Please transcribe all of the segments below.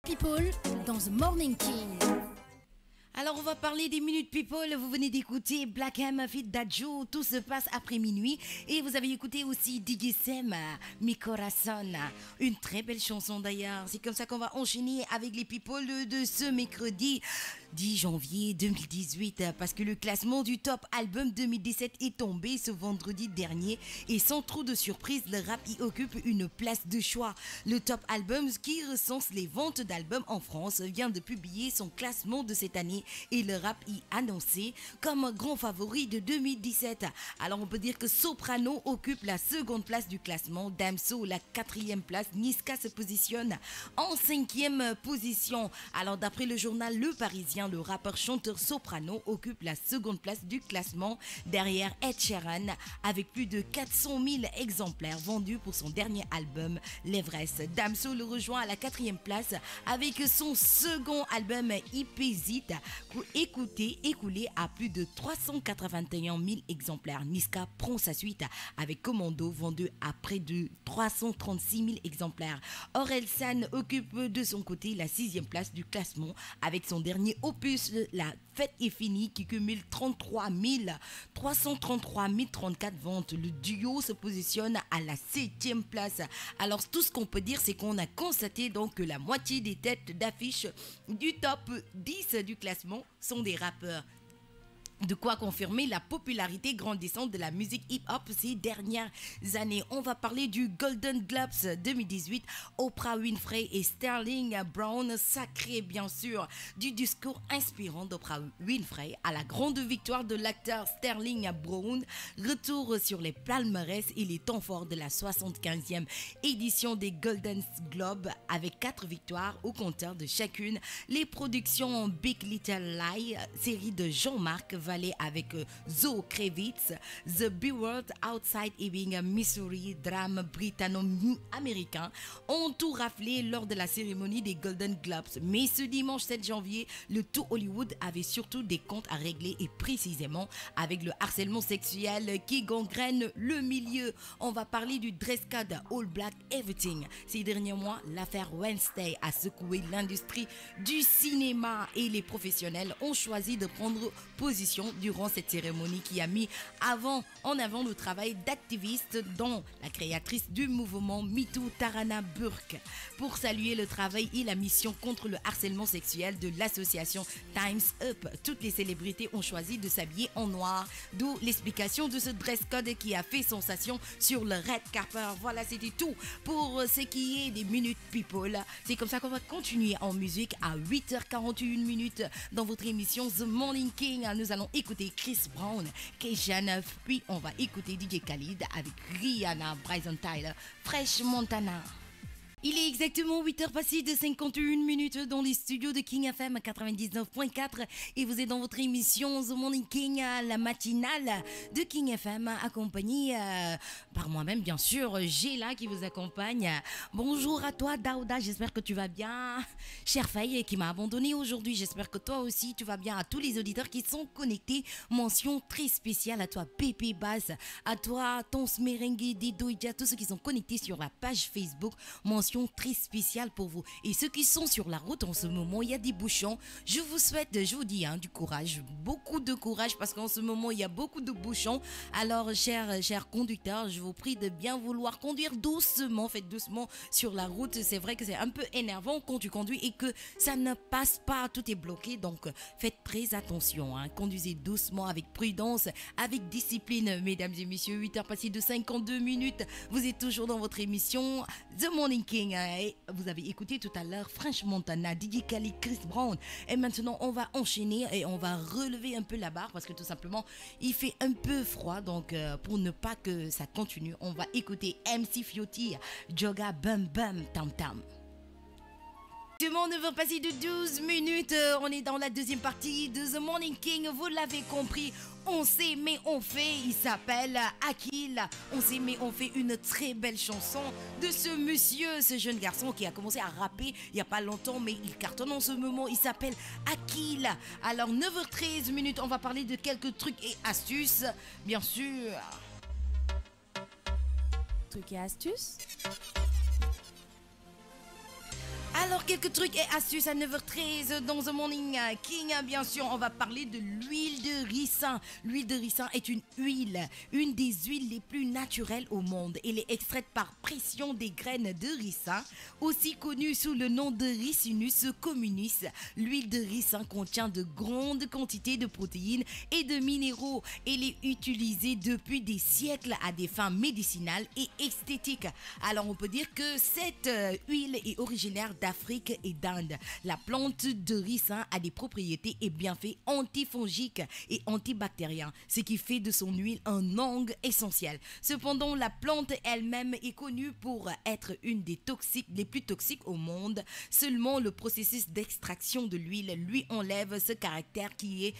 People dans The Morning King. Alors on va parler des Minutes People, vous venez d'écouter Black M Fit Dadjo, tout se passe après minuit et vous avez écouté aussi DJ Sam, Mi Corazon, une très belle chanson d'ailleurs. C'est comme ça qu'on va enchaîner avec les People de ce mercredi 10 janvier 2018 parce que le classement du Top Album 2017 est tombé ce vendredi dernier et sans trop de surprise, le rap y occupe une place de choix. Le Top Album qui recense les ventes d'albums en France vient de publier son classement de cette année et le rap y annoncé comme grand favori de 2017. Alors on peut dire que Soprano occupe la seconde place du classement, Damso la quatrième place, Niska se positionne en cinquième position. Alors d'après le journal Le Parisien, le rappeur-chanteur Soprano occupe la seconde place du classement derrière Ed Sheeran avec plus de 400 000 exemplaires vendus pour son dernier album L'Everest. Damso le rejoint à la quatrième place avec son second album Hypésite écoulé à plus de 381 000 exemplaires. Niska prend sa suite avec Commando vendu à près de 336 000 exemplaires. Orelsan occupe de son côté la sixième place du classement avec son dernier opus La Fête est finie qui cumule 333 034 ventes. Le duo se positionne à la septième place. Alors tout ce qu'on peut dire c'est qu'on a constaté donc que la moitié des têtes d'affiche du top 10 du classement sont des rappeurs. De quoi confirmer la popularité grandissante de la musique hip-hop ces dernières années. On va parler du Golden Globes 2018. Oprah Winfrey et Sterling Brown, sacré bien sûr du discours inspirant d'Oprah Winfrey à la grande victoire de l'acteur Sterling Brown. Retour sur les palmarès et les temps forts de la 75e édition des Golden Globes avec 4 victoires au compteur de chacune. Les productions Big Little Lie, série de Jean-Marc Vallée avec Zoe Kravitz, The Beword Outside Ebbing, Missouri, drame britanno-américain, ont tout raflé lors de la cérémonie des Golden Globes. Mais ce dimanche 7 janvier, le tout Hollywood avait surtout des comptes à régler et précisément avec le harcèlement sexuel qui gangrène le milieu. On va parler du dress code All Black Everything. Ces derniers mois, l'affaire Wednesday a secoué l'industrie du cinéma et les professionnels ont choisi de prendre position durant cette cérémonie qui a mis en avant le travail d'activistes dont la créatrice du mouvement MeToo Tarana Burke. Pour saluer le travail et la mission contre le harcèlement sexuel de l'association Time's Up, toutes les célébrités ont choisi de s'habiller en noir, d'où l'explication de ce dress code qui a fait sensation sur le red carpet. Voilà, c'était tout pour ce qui est des Minutes People. C'est comme ça qu'on va continuer en musique à 8h41 minutes dans votre émission The Morning King. Nous allons écouter Chris Brown, Keisha, puis on va écouter DJ Khalid avec Rihanna, Bryson Tyler, Fresh Montana. Il est exactement 8h passées de 51 minutes dans les studios de King FM 99.4 et vous êtes dans votre émission The Morning King, la matinale de King FM, accompagnée par moi-même bien sûr, Géla qui vous accompagne. Bonjour à toi Daouda, j'espère que tu vas bien. Cher Faye qui m'a abandonné aujourd'hui, j'espère que toi aussi tu vas bien. À tous les auditeurs qui sont connectés, mention très spéciale à toi Pépé Bass, à toi Tons Merengue, Dido et tous ceux qui sont connectés sur la page Facebook, mention très spéciale pour vous. Et ceux qui sont sur la route en ce moment, il y a des bouchons. Je vous souhaite, je vous dis, du courage, beaucoup de courage parce qu'en ce moment, il y a beaucoup de bouchons. Alors, chers conducteurs, je vous prie de bien vouloir conduire doucement. Faites doucement sur la route. C'est vrai que c'est un peu énervant quand tu conduis et que ça ne passe pas, tout est bloqué. Donc, faites très attention. Conduisez doucement, avec prudence, avec discipline, mesdames et messieurs. 8h passées de 52 minutes. Vous êtes toujours dans votre émission The Morning King. Et vous avez écouté tout à l'heure French Montana, DJ Khalid, Chris Brown. Et maintenant, on va enchaîner et on va relever un peu la barre parce que tout simplement, il fait un peu froid. Donc, pour ne pas que ça continue, on va écouter MC Fiotti, Joga Bum Bum Tam Tam. Exactement 9h passées de 12 minutes, on est dans la deuxième partie de The Morning King, vous l'avez compris, on sait mais on fait, il s'appelle Akil, on sait mais on fait une très belle chanson de ce monsieur, ce jeune garçon qui a commencé à rapper il n'y a pas longtemps mais il cartonne en ce moment, il s'appelle Akil. Alors 9h13 minutes, on va parler de quelques trucs et astuces, bien sûr. Trucs et astuces. Alors, quelques trucs et astuces à 9h13 dans The Morning King. Bien sûr, on va parler de l'huile de ricin. L'huile de ricin est une des huiles les plus naturelles au monde. Elle est extraite par pression des graines de ricin, aussi connue sous le nom de Ricinus communis. L'huile de ricin contient de grandes quantités de protéines et de minéraux. Elle est utilisée depuis des siècles à des fins médicinales et esthétiques. Alors, on peut dire que cette huile est originaire d'Afrique et d'Inde. La plante de ricin a des propriétés et bienfaits antifongiques et antibactériens, ce qui fait de son huile un angle essentiel. Cependant, la plante elle-même est connue pour être une des plus toxiques au monde. Seulement, le processus d'extraction de l'huile lui enlève ce caractère qui est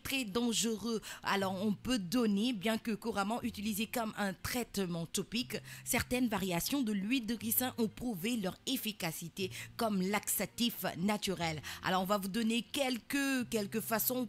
très dangereux. Alors, on peut donner, bien que couramment utilisé comme un traitement topique, certaines variations de l'huile de ricin ont prouvé leur efficacité comme laxatif naturel. Alors, on va vous donner quelques façons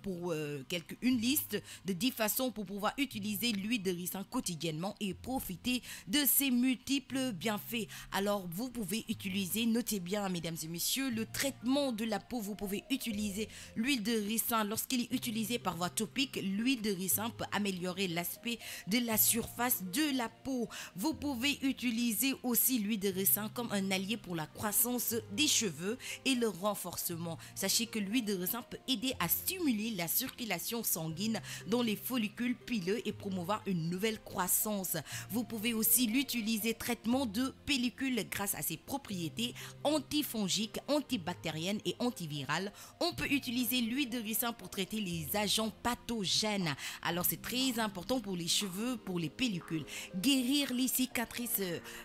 une liste de 10 façons pour pouvoir utiliser l'huile de ricin quotidiennement et profiter de ses multiples bienfaits. Alors, vous pouvez utiliser, notez bien, mesdames et messieurs, le traitement de la peau. Vous pouvez utiliser l'huile de ricin lorsqu'il est utilisé par voie topique. L'huile de ricin peut améliorer l'aspect de la surface de la peau. Vous pouvez utiliser aussi l'huile de ricin comme un allié pour la croissance des cheveux et le renforcement. Sachez que l'huile de ricin peut aider à stimuler la circulation sanguine dans les follicules pileux et promouvoir une nouvelle croissance. Vous pouvez aussi l'utiliser traitement de pellicule grâce à ses propriétés antifongiques, antibactériennes et antivirales. On peut utiliser l'huile de ricin pour traiter les agents pathogènes. Alors c'est très important pour les cheveux, pour les pellicules. Guérir les cicatrices,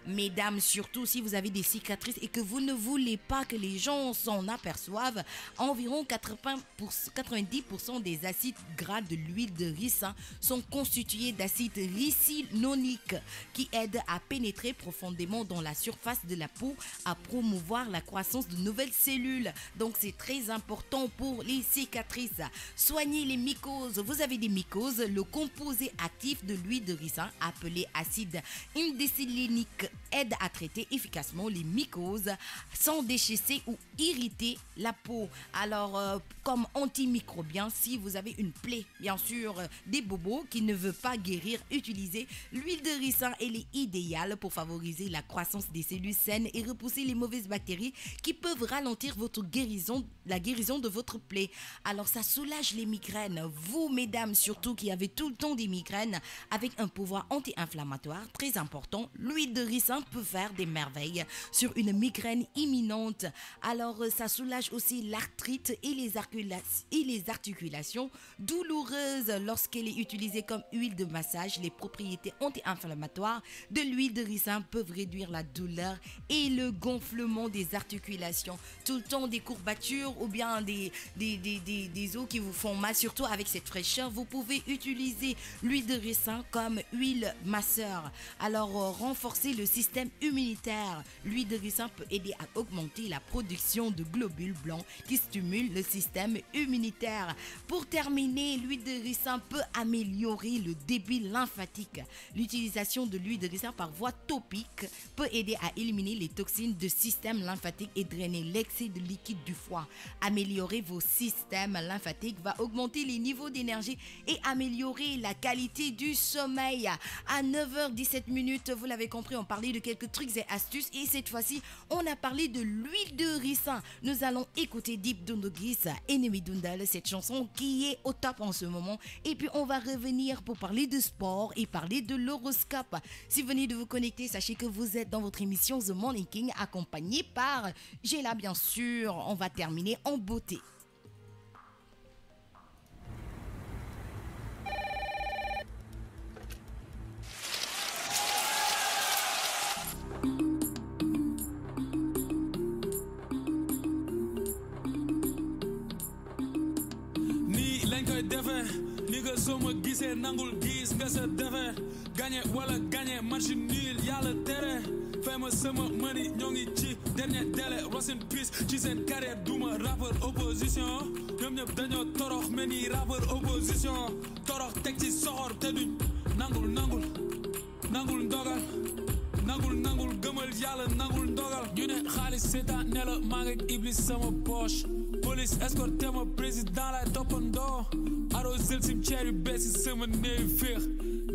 mesdames, surtout si vous avez des cicatrices et que vous ne voulez pas que les gens s'en aperçoivent. Environ 90% des acides gras de l'huile de ricin sont constitués d'acide ricinonique qui aident à pénétrer profondément dans la surface de la peau, à promouvoir la croissance de nouvelles cellules. Donc c'est très important pour les cicatrices. Soignez les mycoses. Vous avez des mycoses, le composé actif de l'huile de ricin appelé acide indécylénique aide à traiter efficacement les mycoses sans déchisser ou irriter la peau. Alors, comme antimicrobien, si vous avez une plaie, bien sûr, des bobos qui ne veut pas guérir, utilisez l'huile de ricin. Elle est idéale pour favoriser la croissance des cellules saines et repousser les mauvaises bactéries qui peuvent ralentir la guérison de votre plaie. Alors, ça soulage les migraines. Vous, mesdames, surtout qui avez tout le temps des migraines, avec un pouvoir anti-inflammatoire très important, l'huile de ricin peut faire des merveilles sur une migraine imminente. Alors, ça soulage aussi l'arthrite et les articulations douloureuses lorsqu'elle est utilisée comme huile de massage. Les propriétés anti-inflammatoires de l'huile de ricin peuvent réduire la douleur et le gonflement des articulations. Tout le temps des courbatures ou bien des os qui vous font mal, surtout avec cette fraîcheur, vous pouvez utiliser l'huile de ricin comme huile masseur. Alors, renforcer le système immunitaire. L'huile de ricin peut aider à augmenter la production de globules blancs qui stimulent le système immunitaire. Pour terminer, l'huile de ricin peut améliorer le débit lymphatique. L'utilisation de l'huile de ricin par voie topique peut aider à éliminer les toxines du système lymphatique et drainer l'excès de liquide du foie. Améliorer vos systèmes lymphatiques va augmenter les niveaux d'énergie et améliorer la qualité du sommeil. À 9h17, vous l'avez compris, on parlait de quelques trucs et astuces et cette fois-ci, on a parlé de l'huile de ricin. Nous allons écouter Deep Dundogis, Ennemi Dundal, cette chanson qui est au top en ce moment. Et puis, on va revenir pour parler de sport et parler de l'horoscope. Si vous venez de vous connecter, sachez que vous êtes dans votre émission The Morning King, accompagné par Géla, bien sûr. On va terminer en beauté. Nigga soma gisee nangul gis nga sa defet gagné wala gagné match nul yàlla tere fay ma sama money ñoo ngi ci dernier délai rest in peace ci seen carrière duma rappeur opposition ñoom ñëpp dañoo torox mel ni rappeur opposition torox teg ci soxor te duñ nangul ndogal nangul gëmal yàlla nangul ndogal ñu ne xaalis seetaan ne la maa ngi iblis sama poche police escorté ma président lay toppandoo arrosel cimetière yu bees yi sama néew féex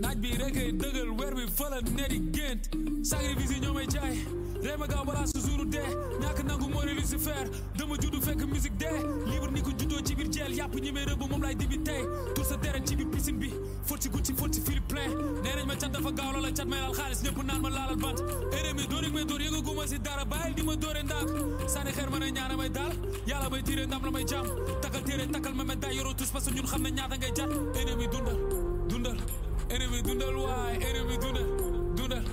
naaj bi rekay dëggal weer bi fala ne di gént sacrifice yi ñoo may jaay réew ma gaaw balaa su suuru dee ñàkk nangu moo ne Lucifer dama juddu fekk musique dee libre ni ko juddoo ci biir jeel yàpp ñi may rëbb moom lay dibi tey tur sa deret ci biir piscine bi fóot ci Gucci fóot ci Philippe Plein nee nañ ma cat dafa gaaw loola cat may laal xaalis ñëpp naan ma laalal bant ennemi dóor yi may dóor yëgaguma si dara bàyyil di ma dóore ndànk sànni xeer ma ne ñaana may daal yàlla may tiire ndam la may jàmm takkal téere takkal ma médaille yoroo tous parce que ñun xam ne ñaata ngay jar ennemi dundal ennemi dundal waay ennemi dundal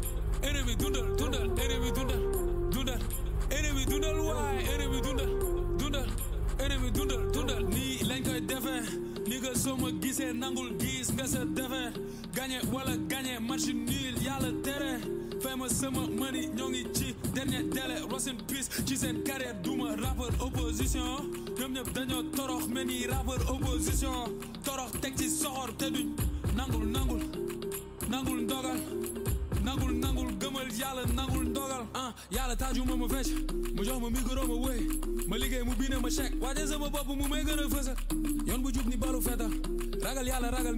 ennemi dundal ennemi dundal ennemi dundal waay ennemi dundal ennemi dundal nii lañ koy defee ni nga soo ma gisee nangul gis nga sa defee gagné wala gagné match nul yàlla tere fay ma sama money ñoo ngi ci dernier délai rest in peace ci seen carrière duma rappeur opposition ñoom ñëpp dañoo torox mel ni rappeur opposition torox teg ci soxor te duñ nangul ndogal nangul gëmal yàlla nangul ndogal yàlla taajuma ma fecc mu jox ma micro ma wéy ma liggéey mu biine ma chèque waaje sama bopp mu may gën a fësal yoon bu jub ni balu fetal ragal yàlla ragal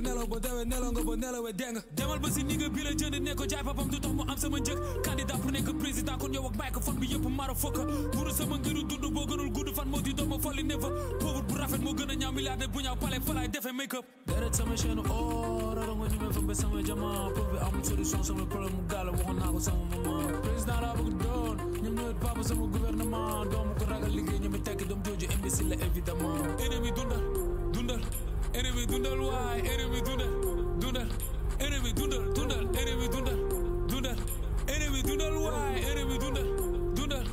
nelaw ba deewee nelaw nga ba nelawee dee nga demal ba si ni nga bi la jënd ne ko jaay papam du tax mu am sama njëg candidat pour nekk président kon yow ak microphone bi yëpp mara fokka buru sama ngiru dund boo gënul gudd fan moo di doom ma folli ne fa pauvre bu rafet moo gën a ñaaw milliardaire bu ñaaw pale fa laay defee make up deret sama chaîne or rara nga ñu me fa mbe sama jama pauvre bi amul solution sama problème mu gàlla waxoon naa ko sama maman président laa bëgg doon ñoom ñooy papa sama gouvernement doomu ko ragal liggéey ñu mi tekki doom jooju imbécile la évidemment ennemi dundal ennemi dundal waay ennemi dundal ennemi dundal ennemi dundal ennemi dundal waay ennemi dundal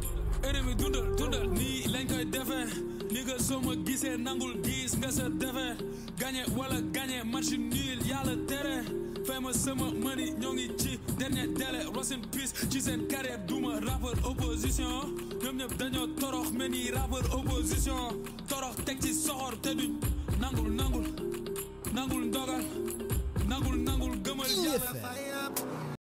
ennemi dundal nii lañ koy defee ni nga soo ma gisee nangul gis nga sa defee gagné wala gagné match nul yàlla tere fay ma sama money ñoo ngi ci dernier délai rest in peace ci seen carrière duma rappeur opposition ñoom ñëpp dañoo torox mel ni rappeur opposition torox teg ci soxor